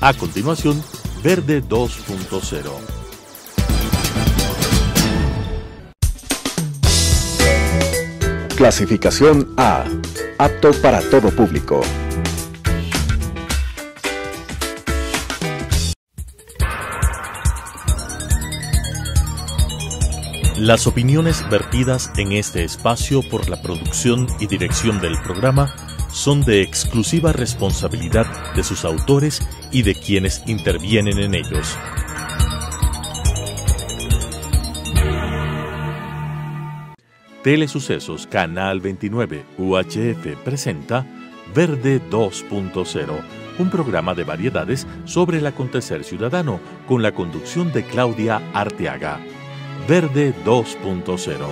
A continuación, Verde 2.0. Clasificación A. Apto para todo público. Las opiniones vertidas en este espacio por la producción y dirección del programa son de exclusiva responsabilidad de sus autores y de quienes intervienen en ellos. Telesucesos Canal 29 UHF presenta Verde 2.0, un programa de variedades sobre el acontecer ciudadano con la conducción de Claudia Arteaga. Verde 2.0.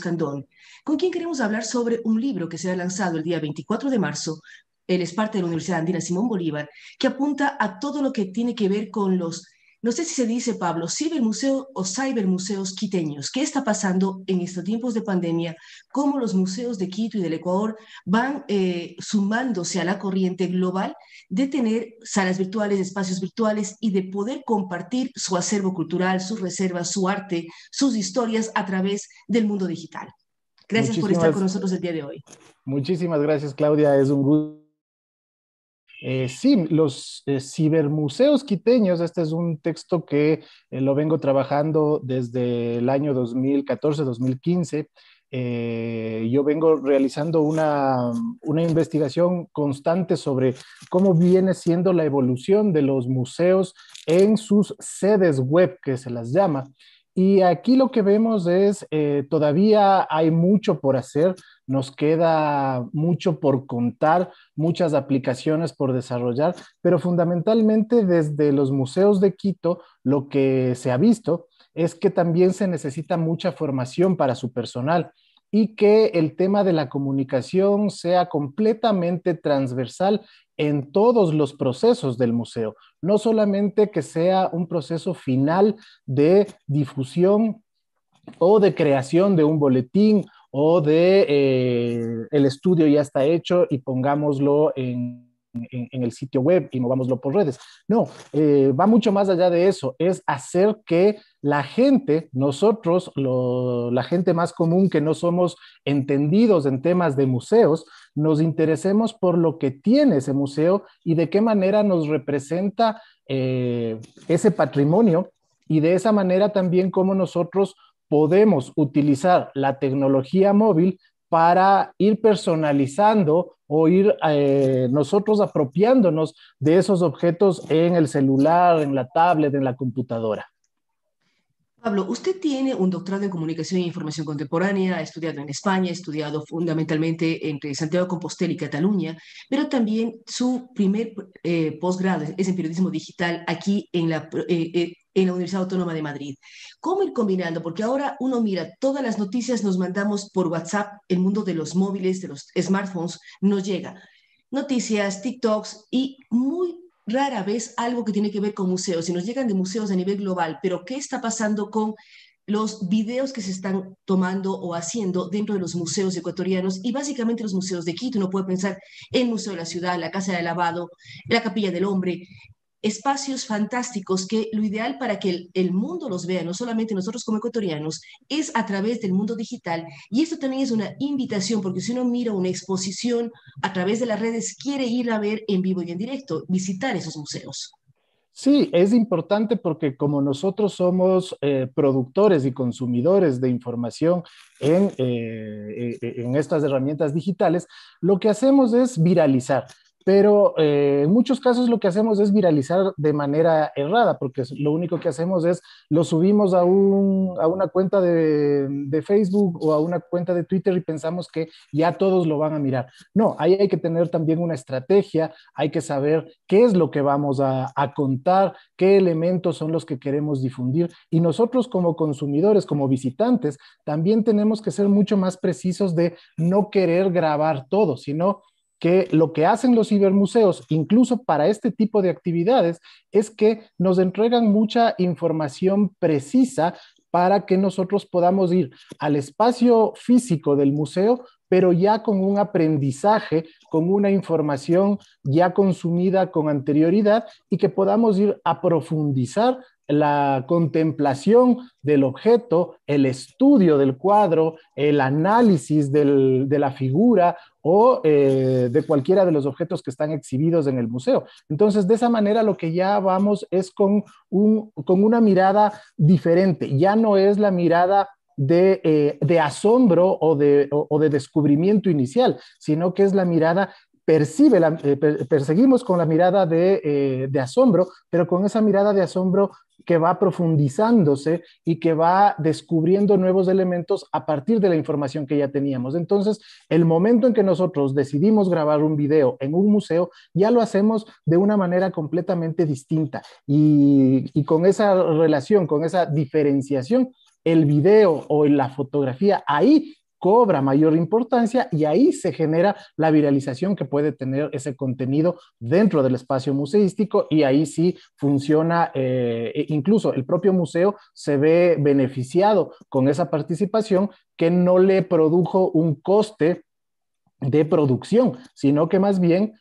Candón, con quien queremos hablar sobre un libro que será lanzado el día 24 de marzo. Él es parte de la Universidad Andina Simón Bolívar, que apunta a todo lo que tiene que ver con los, no sé si se dice, Pablo, cibermuseo o cybermuseos quiteños. ¿Qué está pasando en estos tiempos de pandemia? ¿Cómo los museos de Quito y del Ecuador van sumándose a la corriente global de tener salas virtuales, espacios virtuales y de poder compartir su acervo cultural, sus reservas, su arte, sus historias a través del mundo digital? Gracias por estar con nosotros el día de hoy. Muchísimas gracias, Claudia. Es un gusto. Sí, los cibermuseos quiteños, este es un texto que lo vengo trabajando desde el año 2014-2015. Yo vengo realizando una investigación constante sobre cómo viene siendo la evolución de los museos en sus sedes web, que se las llama. Y aquí lo que vemos es, todavía hay mucho por hacer, nos queda mucho por contar, muchas aplicaciones por desarrollar, pero fundamentalmente desde los museos de Quito lo que se ha visto es que también se necesita mucha formación para su personal y que el tema de la comunicación sea completamente transversal en todos los procesos del museo, no solamente que sea un proceso final de difusión o de creación de un boletín o de el estudio ya está hecho y pongámoslo en el sitio web y movámoslo por redes. No, va mucho más allá de eso, es hacer que la gente, nosotros, la gente más común que no somos entendidos en temas de museos, nos interesemos por lo que tiene ese museo y de qué manera nos representa ese patrimonio y de esa manera también cómo nosotros podemos utilizar la tecnología móvil para ir personalizando o ir nosotros apropiándonos de esos objetos en el celular, en la tablet, en la computadora. Pablo, usted tiene un doctorado en Comunicación e Información Contemporánea, ha estudiado en España, ha estudiado fundamentalmente entre Santiago de Compostela y Cataluña, pero también su primer posgrado es en Periodismo Digital aquí en la Universidad Autónoma de Madrid. ¿Cómo ir combinando? Porque ahora uno mira, todas las noticias nos mandamos por WhatsApp, el mundo de los móviles, de los smartphones, nos llega. Noticias, TikToks y muy rara vez algo que tiene que ver con museos, y nos llegan de museos a nivel global, pero ¿qué está pasando con los videos que se están tomando o haciendo dentro de los museos ecuatorianos y básicamente los museos de Quito? Uno puede pensar en el Museo de la Ciudad, la Casa del Lavado, la Capilla del Hombre, espacios fantásticos que lo ideal para que el mundo los vea, no solamente nosotros como ecuatorianos, es a través del mundo digital. Y esto también es una invitación, porque si uno mira una exposición a través de las redes, quiere ir a ver en vivo y en directo, visitar esos museos. Sí, es importante porque como nosotros somos productores y consumidores de información en estas herramientas digitales, lo que hacemos es viralizar. Pero en muchos casos lo que hacemos es viralizar de manera errada, porque lo único que hacemos es lo subimos a una cuenta de Facebook o a una cuenta de Twitter y pensamos que ya todos lo van a mirar. No, ahí hay que tener también una estrategia, hay que saber qué es lo que vamos a contar, qué elementos son los que queremos difundir. Y nosotros como consumidores, como visitantes, también tenemos que ser mucho más precisos de no querer grabar todo, sino que lo que hacen los cibermuseos, incluso para este tipo de actividades, es que nos entregan mucha información precisa para que nosotros podamos ir al espacio físico del museo pero ya con un aprendizaje, con una información ya consumida con anterioridad y que podamos ir a profundizar la contemplación del objeto, el estudio del cuadro, el análisis de la figura o de cualquiera de los objetos que están exhibidos en el museo. Entonces, de esa manera lo que ya vamos es con una mirada diferente. Ya no es la mirada de asombro o de descubrimiento inicial, sino que es la mirada perseguimos con la mirada de asombro, pero con esa mirada de asombro que va profundizándose y que va descubriendo nuevos elementos a partir de la información que ya teníamos. Entonces, el momento en que nosotros decidimos grabar un video en un museo, ya lo hacemos de una manera completamente distinta y con esa relación, con esa diferenciación, el video o la fotografía ahí cobra mayor importancia y ahí se genera la viralización que puede tener ese contenido dentro del espacio museístico y ahí sí funciona, incluso el propio museo se ve beneficiado con esa participación que no le produjo un coste de producción, sino que más bien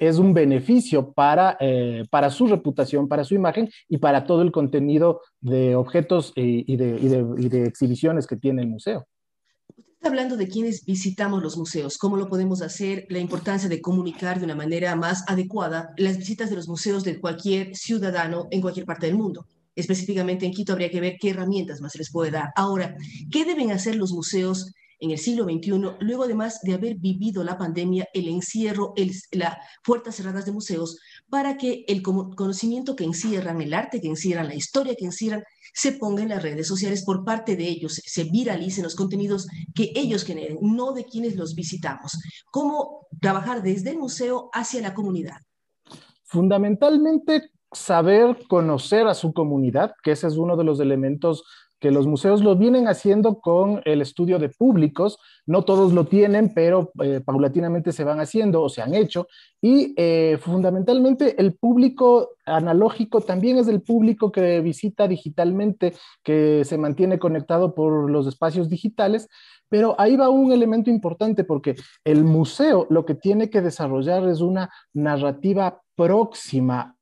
es un beneficio para su reputación, para su imagen y para todo el contenido de objetos y de exhibiciones que tiene el museo. Está hablando de quienes visitamos los museos, cómo lo podemos hacer, la importancia de comunicar de una manera más adecuada las visitas de los museos de cualquier ciudadano en cualquier parte del mundo. Específicamente en Quito habría que ver qué herramientas más se les puede dar. Ahora, ¿qué deben hacer los museos en el siglo XXI, luego además de haber vivido la pandemia, el encierro, las puertas cerradas de museos, para que el conocimiento que encierran, el arte que encierran, la historia que encierran, se ponga en las redes sociales por parte de ellos, se viralicen los contenidos que ellos generen, no de quienes los visitamos? ¿Cómo trabajar desde el museo hacia la comunidad? Fundamentalmente, saber conocer a su comunidad, que ese es uno de los elementos que los museos lo vienen haciendo con el estudio de públicos. No todos lo tienen, pero paulatinamente se van haciendo o se han hecho. Y fundamentalmente el público analógico también es el público que visita digitalmente, que se mantiene conectado por los espacios digitales. Pero ahí va un elemento importante porque el museo lo que tiene que desarrollar es una narrativa próxima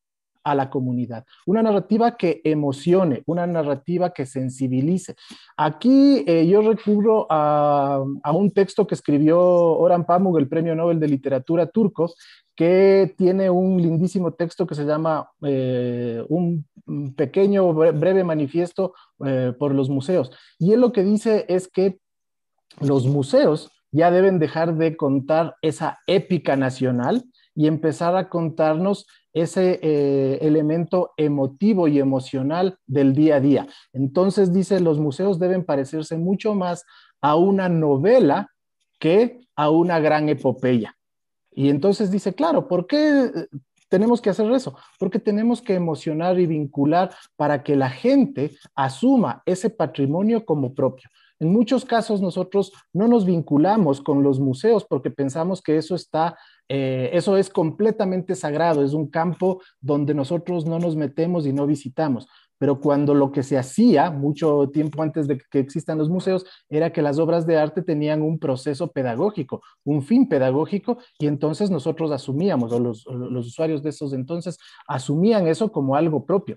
a la comunidad, una narrativa que emocione, una narrativa que sensibilice. Aquí yo recurro a un texto que escribió Orhan Pamuk, el Premio Nobel de Literatura turco, que tiene un lindísimo texto que se llama un pequeño, breve manifiesto por los museos. Y él lo que dice es que los museos ya deben dejar de contar esa épica nacional y empezar a contarnos ese elemento emotivo y emocional del día a día. Entonces dice, los museos deben parecerse mucho más a una novela que a una gran epopeya. Y entonces dice, claro, ¿por qué tenemos que hacer eso? Porque tenemos que emocionar y vincular para que la gente asuma ese patrimonio como propio. En muchos casos nosotros no nos vinculamos con los museos porque pensamos que eso es completamente sagrado, es un campo donde nosotros no nos metemos y no visitamos. Pero cuando lo que se hacía mucho tiempo antes de que existan los museos era que las obras de arte tenían un proceso pedagógico, un fin pedagógico, y entonces nosotros asumíamos, o los usuarios de esos entonces asumían eso como algo propio.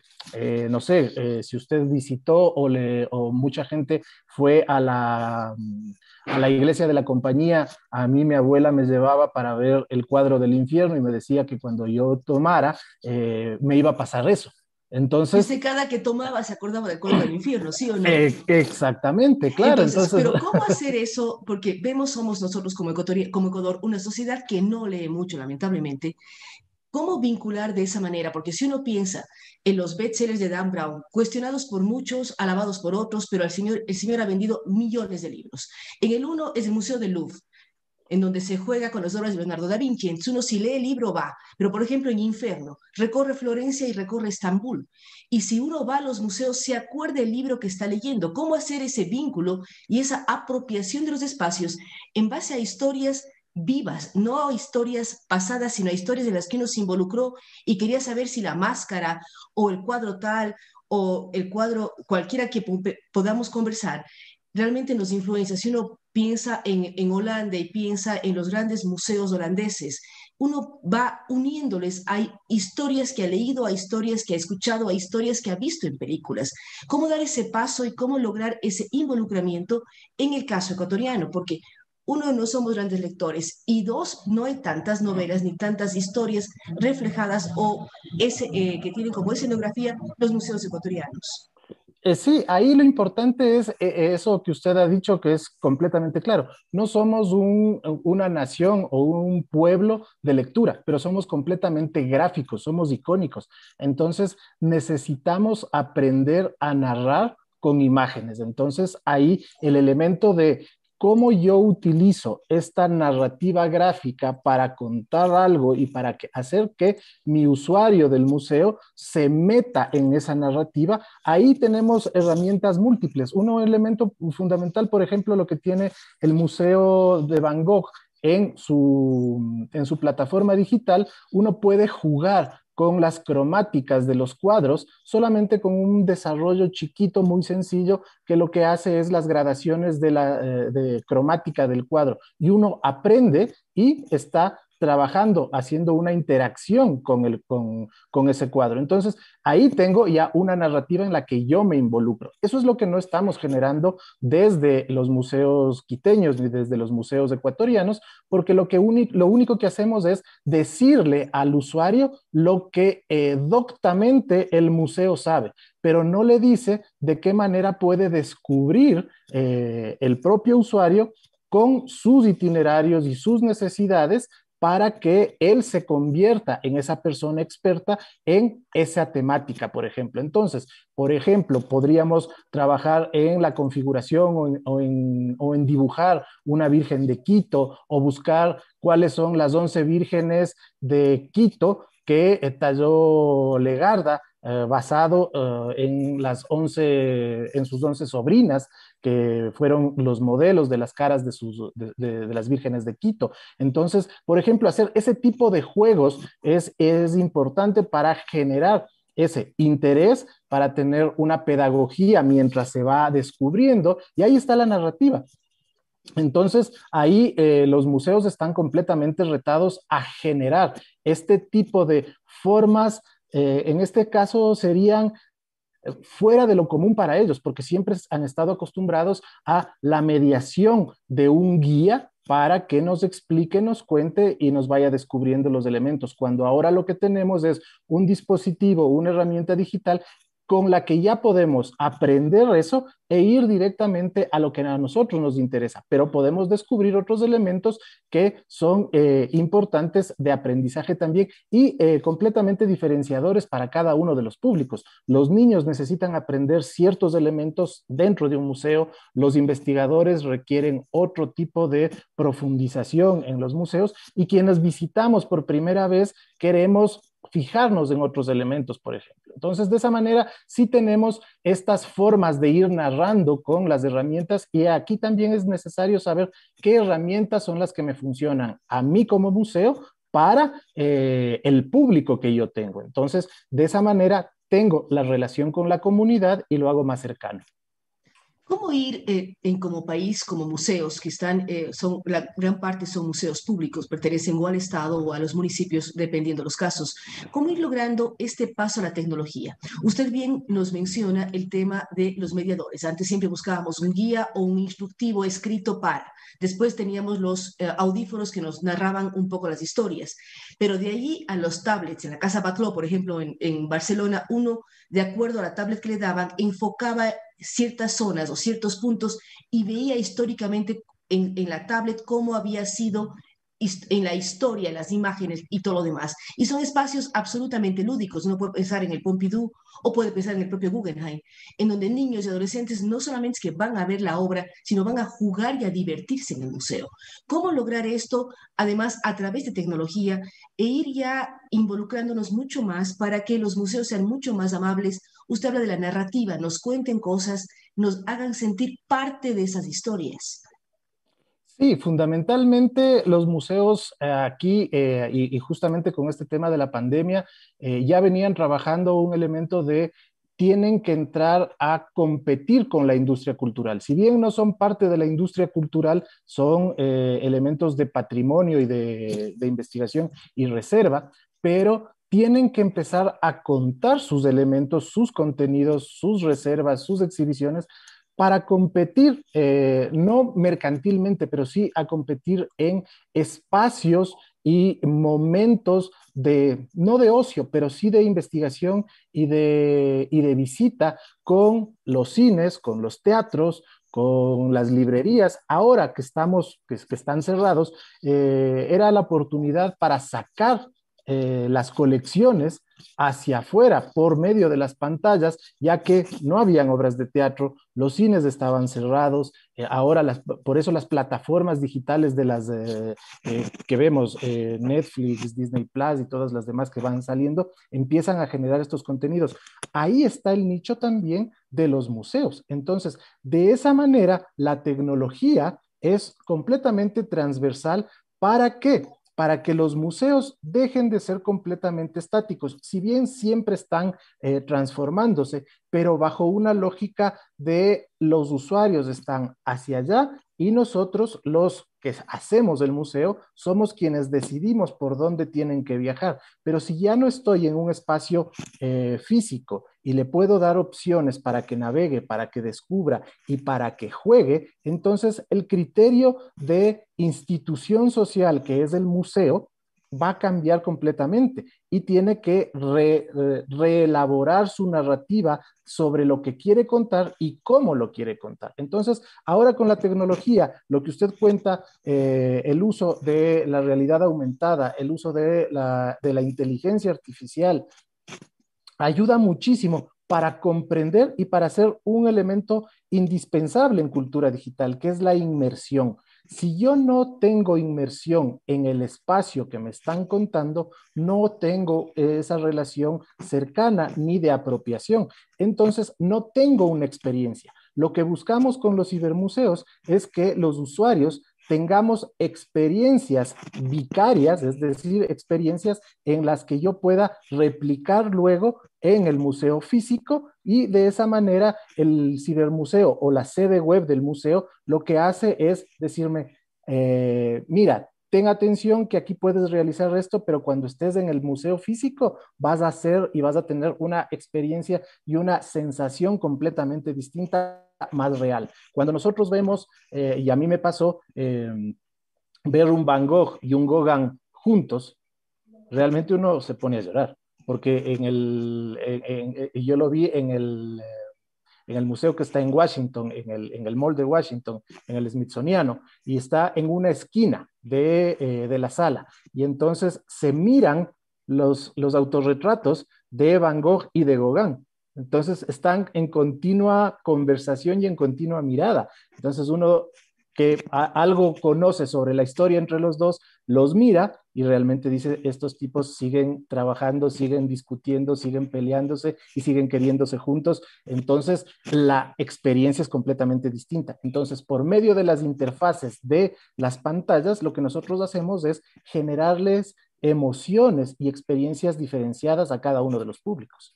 No sé, si usted visitó o mucha gente fue a la iglesia de la Compañía, a mí mi abuela me llevaba para ver el cuadro del infierno y me decía que cuando yo tomara me iba a pasar eso. Entonces, cada que tomaba se acordaba del cuadro del infierno, ¿sí o no? Exactamente, claro. Entonces, pero ¿cómo hacer eso? Porque somos nosotros como Ecuador, una sociedad que no lee mucho, lamentablemente. ¿Cómo vincular de esa manera? Porque si uno piensa en los bestsellers de Dan Brown, cuestionados por muchos, alabados por otros, pero el señor ha vendido millones de libros. En el uno es el Museo del Louvre, en donde se juega con las obras de Leonardo da Vinci. Entonces uno si lee el libro va, pero por ejemplo en Inferno, recorre Florencia y recorre Estambul. Y si uno va a los museos, se acuerda el libro que está leyendo. ¿Cómo hacer ese vínculo y esa apropiación de los espacios en base a historias vivas, no a historias pasadas, sino a historias de las que uno se involucró y quería saber si la máscara o el cuadro tal o el cuadro cualquiera que podamos conversar realmente nos influencia? Si uno piensa en Holanda y piensa en los grandes museos holandeses, uno va uniéndoles a historias que ha leído, a historias que ha escuchado, a historias que ha visto en películas. ¿Cómo dar ese paso y cómo lograr ese involucramiento en el caso ecuatoriano? Porque uno, no somos grandes lectores y dos, no hay tantas novelas ni tantas historias reflejadas o que tienen como escenografía los museos ecuatorianos. Sí, ahí lo importante es eso que usted ha dicho, que es completamente claro. No somos una nación o un pueblo de lectura, pero somos completamente gráficos, somos icónicos. Entonces, necesitamos aprender a narrar con imágenes. Entonces, ahí el elemento de cómo yo utilizo esta narrativa gráfica para contar algo y para hacer que mi usuario del museo se meta en esa narrativa. Ahí tenemos herramientas múltiples. Un elemento fundamental, por ejemplo, lo que tiene el Museo de Van Gogh en su plataforma digital, uno puede jugar con las cromáticas de los cuadros, solamente con un desarrollo chiquito, muy sencillo, que lo que hace es las gradaciones de cromática del cuadro. Y uno aprende y está trabajando, haciendo una interacción con ese cuadro. Entonces, ahí tengo ya una narrativa en la que yo me involucro. Eso es lo que no estamos generando desde los museos quiteños ni desde los museos ecuatorianos, porque lo único que hacemos es decirle al usuario lo que doctamente el museo sabe, pero no le dice de qué manera puede descubrir el propio usuario con sus itinerarios y sus necesidades para que él se convierta en esa persona experta en esa temática, por ejemplo. Entonces, por ejemplo, podríamos trabajar en la configuración o en dibujar una Virgen de Quito o buscar cuáles son las 11 vírgenes de Quito que talló Legarda, basado en sus 11 sobrinas, que fueron los modelos de las caras de las vírgenes de Quito. Entonces, por ejemplo, hacer ese tipo de juegos es importante para generar ese interés, para tener una pedagogía mientras se va descubriendo, y ahí está la narrativa. Entonces, ahí los museos están completamente retados a generar este tipo de formas, en este caso serían fuera de lo común para ellos, porque siempre han estado acostumbrados a la mediación de un guía para que nos explique, nos cuente y nos vaya descubriendo los elementos, cuando ahora lo que tenemos es un dispositivo, una herramienta digital con la que ya podemos aprender eso e ir directamente a lo que a nosotros nos interesa, pero podemos descubrir otros elementos que son importantes de aprendizaje también y completamente diferenciadores para cada uno de los públicos. Los niños necesitan aprender ciertos elementos dentro de un museo, los investigadores requieren otro tipo de profundización en los museos y quienes visitamos por primera vez queremos fijarnos en otros elementos, por ejemplo. Entonces, de esa manera, sí tenemos estas formas de ir narrando con las herramientas y aquí también es necesario saber qué herramientas son las que me funcionan a mí como museo para el público que yo tengo. Entonces, de esa manera, tengo la relación con la comunidad y lo hago más cercano. ¿Cómo ir como país, como museos que están, la gran parte son museos públicos, pertenecen o al Estado o a los municipios, dependiendo de los casos? ¿Cómo ir logrando este paso a la tecnología? Usted bien nos menciona el tema de los mediadores. Antes siempre buscábamos un guía o un instructivo escrito para. Después teníamos los audífonos que nos narraban un poco las historias. Pero de allí a los tablets, en la Casa Batlló, por ejemplo, en Barcelona, uno, de acuerdo a la tablet que le daban, enfocaba ciertas zonas o ciertos puntos y veía históricamente en la tablet cómo había sido en la historia, en las imágenes y todo lo demás. Y son espacios absolutamente lúdicos. Uno puede pensar en el Pompidou o puede pensar en el propio Guggenheim, en donde niños y adolescentes no solamente es que van a ver la obra, sino van a jugar y a divertirse en el museo. ¿Cómo lograr esto, además, a través de tecnología e ir ya involucrándonos mucho más para que los museos sean mucho más amables? Usted habla de la narrativa, nos cuenten cosas, nos hagan sentir parte de esas historias. Sí, fundamentalmente los museos aquí y justamente con este tema de la pandemia ya venían trabajando un elemento de tienen que entrar a competir con la industria cultural. Si bien no son parte de la industria cultural, son elementos de patrimonio y de investigación y reserva, pero tienen que empezar a contar sus elementos, sus contenidos, sus reservas, sus exhibiciones, para competir, no mercantilmente, pero sí a competir en espacios y momentos de, no de ocio, pero sí de investigación y de visita con los cines, con los teatros, con las librerías. Ahora que que están cerrados, era la oportunidad para sacar las colecciones hacia afuera por medio de las pantallas, ya que no habían obras de teatro, los cines estaban cerrados, ahora por eso las plataformas digitales de las que vemos, Netflix, Disney Plus y todas las demás que van saliendo, empiezan a generar estos contenidos. Ahí está el nicho también de los museos. Entonces, de esa manera, la tecnología es completamente transversal. ¿Para qué? Para que los museos dejen de ser completamente estáticos, si bien siempre están transformándose, pero bajo una lógica de los usuarios están hacia allá y nosotros, los que hacemos el museo, somos quienes decidimos por dónde tienen que viajar. Pero si ya no estoy en un espacio físico y le puedo dar opciones para que navegue, para que descubra y para que juegue, entonces el criterio de institución social que es el museo va a cambiar completamente y tiene que reelaborar su narrativa sobre lo que quiere contar y cómo lo quiere contar. Entonces, ahora con la tecnología, lo que usted cuenta, el uso de la realidad aumentada, el uso de la inteligencia artificial, ayuda muchísimo para comprender y para ser un elemento indispensable en cultura digital, que es la inmersión. Si yo no tengo inmersión en el espacio que me están contando, no tengo esa relación cercana ni de apropiación. Entonces, no tengo una experiencia. Lo que buscamos con los cibermuseos es que los usuarios tengamos experiencias vicarias, es decir, experiencias en las que yo pueda replicar luego en el museo físico y de esa manera el cibermuseo o la sede web del museo lo que hace es decirme, mira, ten atención que aquí puedes realizar esto, pero cuando estés en el museo físico vas a hacer y vas a tener una experiencia y una sensación completamente distinta, más real. Cuando nosotros vemos, y a mí me pasó, ver un Van Gogh y un Gauguin juntos, realmente uno se pone a llorar, porque yo lo vi en el museo que está en Washington, en el Mall de Washington, en el Smithsoniano, y está en una esquina de la sala. Y entonces se miran los autorretratos de Van Gogh y de Gauguin. Entonces están en continua conversación y en continua mirada. Entonces uno que algo conoce sobre la historia entre los dos, los mira y realmente dice, estos tipos siguen trabajando, siguen discutiendo, siguen peleándose y siguen queriéndose juntos. Entonces, la experiencia es completamente distinta. Entonces, por medio de las interfaces de las pantallas, lo que nosotros hacemos es generarles emociones y experiencias diferenciadas a cada uno de los públicos.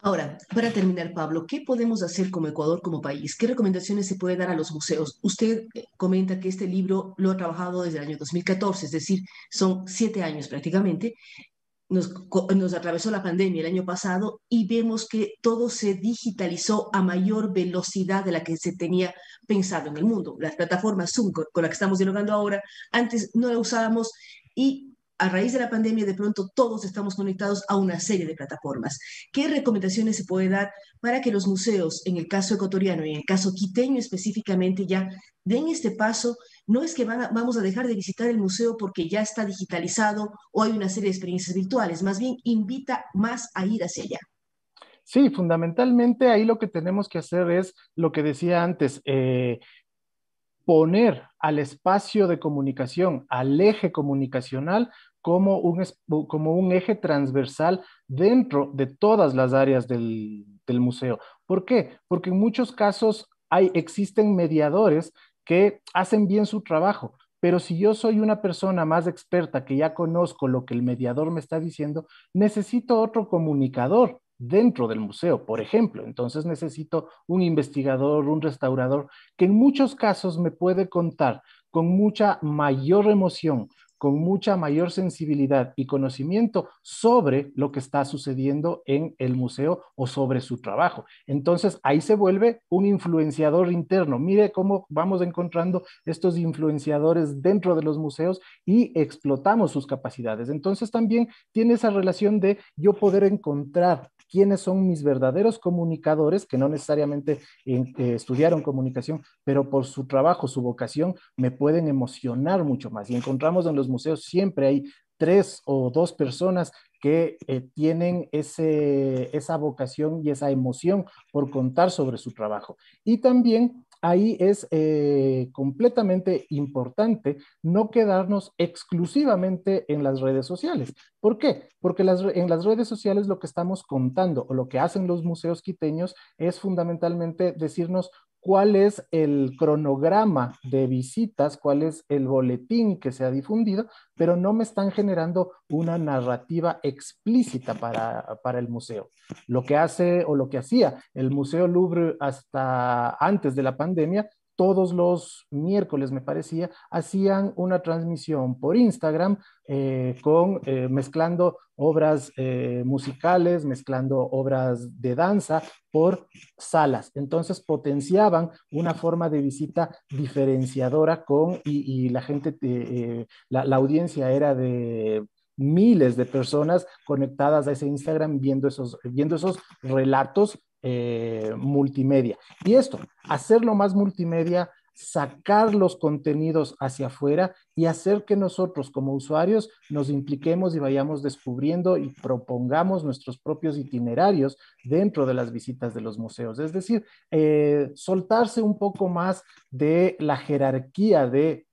Ahora, para terminar, Pablo, ¿qué podemos hacer como Ecuador, como país? ¿Qué recomendaciones se puede dar a los museos? Usted comenta que este libro lo ha trabajado desde el año 2014, es decir, son 7 años prácticamente. Nos atravesó la pandemia el año pasado y vemos que todo se digitalizó a mayor velocidad de la que se tenía pensado en el mundo. Las plataformas Zoom con la que estamos dialogando ahora, antes no la usábamos y a raíz de la pandemia de pronto todos estamos conectados a una serie de plataformas. ¿Qué recomendaciones se puede dar para que los museos, en el caso ecuatoriano y en el caso quiteño específicamente, ya den este paso? No es que vamos a dejar de visitar el museo porque ya está digitalizado o hay una serie de experiencias virtuales, más bien invita más a ir hacia allá. Sí, fundamentalmente ahí lo que tenemos que hacer es lo que decía antes, poner al espacio de comunicación, al eje comunicacional, como un eje transversal dentro de todas las áreas del museo. ¿Por qué? Porque en muchos casos existen mediadores que hacen bien su trabajo, pero si yo soy una persona más experta que ya conozco lo que el mediador me está diciendo, necesito otro comunicador dentro del museo, por ejemplo. Entonces necesito un investigador, un restaurador, que en muchos casos me puede contar con mucha mayor emoción, con mucha mayor sensibilidad y conocimiento sobre lo que está sucediendo en el museo o sobre su trabajo. Entonces, ahí se vuelve un influenciador interno. Mire cómo vamos encontrando estos influenciadores dentro de los museos y explotamos sus capacidades. Entonces, también tiene esa relación de yo poder encontrar quiénes son mis verdaderos comunicadores, que no necesariamente estudiaron comunicación, pero por su trabajo, su vocación, me pueden emocionar mucho más. Y encontramos en los museos siempre hay 3 o 2 personas que tienen esa vocación y esa emoción por contar sobre su trabajo. Y también ahí es completamente importante no quedarnos exclusivamente en las redes sociales. ¿Por qué? Porque en las redes sociales lo que estamos contando o lo que hacen los museos quiteños es fundamentalmente decirnos cuál es el cronograma de visitas, cuál es el boletín que se ha difundido, pero no me están generando una narrativa explícita para el museo. Lo que hace o lo que hacía el Museo Louvre hasta antes de la pandemia, todos los miércoles, me parecía, hacían una transmisión por Instagram mezclando obras musicales, mezclando obras de danza por salas. Entonces potenciaban una forma de visita diferenciadora y la gente, la audiencia era de miles de personas conectadas a ese Instagram viendo esos relatos multimedia. Y esto, hacerlo más multimedia, sacar los contenidos hacia afuera y hacer que nosotros como usuarios nos impliquemos y vayamos descubriendo y propongamos nuestros propios itinerarios dentro de las visitas de los museos. Es decir, soltarse un poco más de la jerarquía de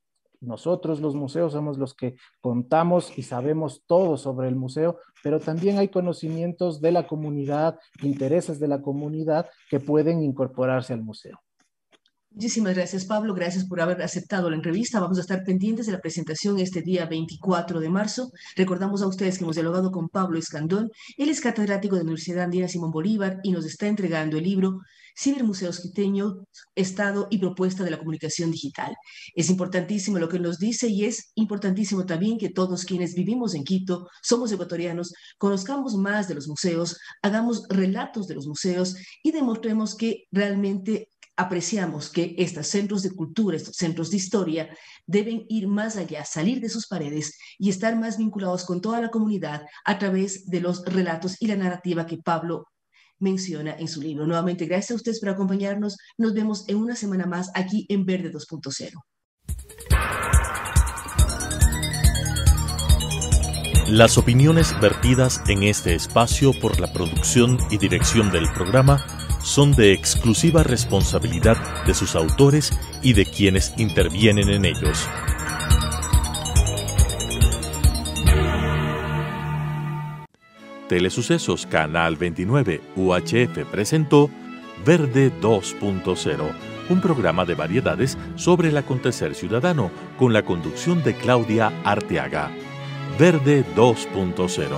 nosotros los museos somos los que contamos y sabemos todo sobre el museo, pero también hay conocimientos de la comunidad, intereses de la comunidad que pueden incorporarse al museo. Muchísimas gracias, Pablo. Gracias por haber aceptado la entrevista. Vamos a estar pendientes de la presentación este día 24 de marzo. Recordamos a ustedes que hemos dialogado con Pablo Escandón. Él es catedrático de la Universidad Andina Simón Bolívar y nos está entregando el libro Cibermuseos Quiteños, Estado y Propuesta de la Comunicación Digital. Es importantísimo lo que nos dice y es importantísimo también que todos quienes vivimos en Quito, somos ecuatorianos, conozcamos más de los museos, hagamos relatos de los museos y demostremos que realmente apreciamos que estos centros de cultura, estos centros de historia, deben ir más allá, salir de sus paredes y estar más vinculados con toda la comunidad a través de los relatos y la narrativa que Pablo menciona en su libro. Nuevamente, gracias a ustedes por acompañarnos. Nos vemos en una semana más aquí en Verde 2.0. Las opiniones vertidas en este espacio por la producción y dirección del programa son de exclusiva responsabilidad de sus autores y de quienes intervienen en ellos. Telesucesos Canal 29 UHF presentó Verde 2.0, un programa de variedades sobre el acontecer ciudadano con la conducción de Claudia Arteaga. Verde 2.0.